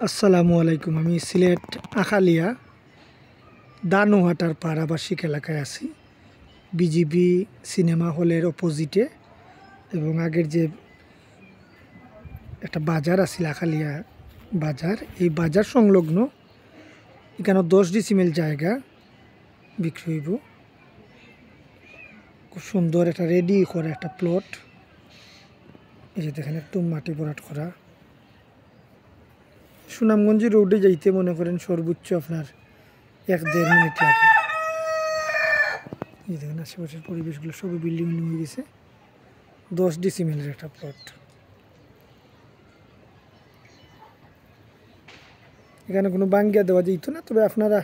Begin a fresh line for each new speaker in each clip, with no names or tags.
আসসালামু আলাইকুম। আমি সিলেট আখালিয়া দানুহাটার পাড় আবাসিক এলাকায় আছি, বিজিবি সিনেমা হলের অপোজিটে। এবং আগের যে একটা বাজার আছিল আখালিয়া বাজার, এই বাজার সংলগ্ন এখানে 10 ডিসিমেল জায়গা বিক্রি হইব। খুব সুন্দর একটা রেডি করা একটা প্লট। এই যে দেখেন একদম মাটি ভরাট করা। সুনামগঞ্জ রোডে যাইতে মনে করেন সর্বোচ্চ আপনার 1-1.5 মিনিট লাগে। এই দেখেন আশেপাশের পরিবেশগুলো সবই বিল্ডিং হয়ে গেছে। 10 ডিসিমেলের একটা প্লট। এখানে কোনো বাঙ্গিয়া দেওয়া যেত না, তবে আপনারা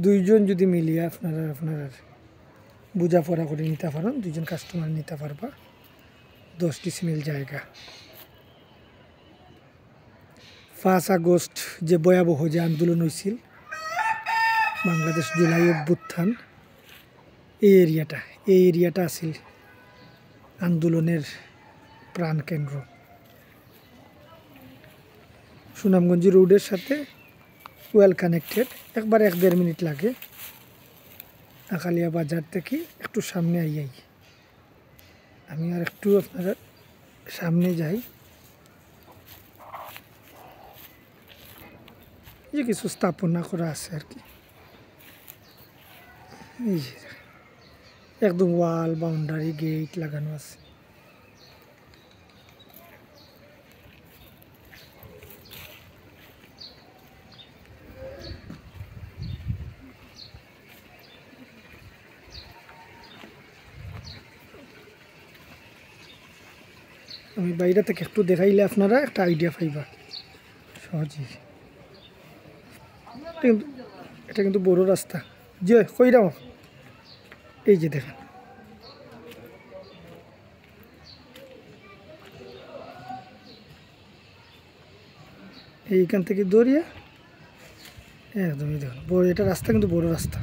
2 জন যদি মিলিয়ে আপনারা বোঝাপড়া করে নিতে পারেন, 2 জন কাস্টমার নিতে পারবা। 10 ডিসিমেল জায়গা। 5 আগস্ট যে ভয়াবহ যে আন্দোলন হয়েছিল, বাংলাদেশ জুলাই অভ্যুত্থান, এই এরিয়াটা আছিল আন্দোলনের প্রাণকেন্দ্র। সুনামগঞ্জ রোডের সাথে ওয়েল কানেক্টেড, একবার 1-1.5 মিনিট লাগে আখালিয়া বাজার থেকে একটু সামনে আইয়াই। আমি আর একটু আপনারা সামনে যাই। যে কিছু স্থাপনা করা আছে আর কি। এই যে একদম ওয়াল বাউন্ডারি গেট লাগানো আছে। আমি বাইরে থেকে একটু দেখাইলে আপনারা একটা আইডিয়া পাইবা সহজেই। এটা কিন্তু বড় রাস্তা। যে কইরাও এই যে দেখেন, এইখান থেকে দৌড়িয়ে একদমই দেখুন বড় এটা রাস্তা, কিন্তু বড় রাস্তা।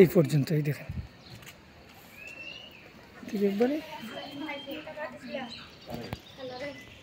এই পর্যন্তই দেখেন, ঠিক একবারে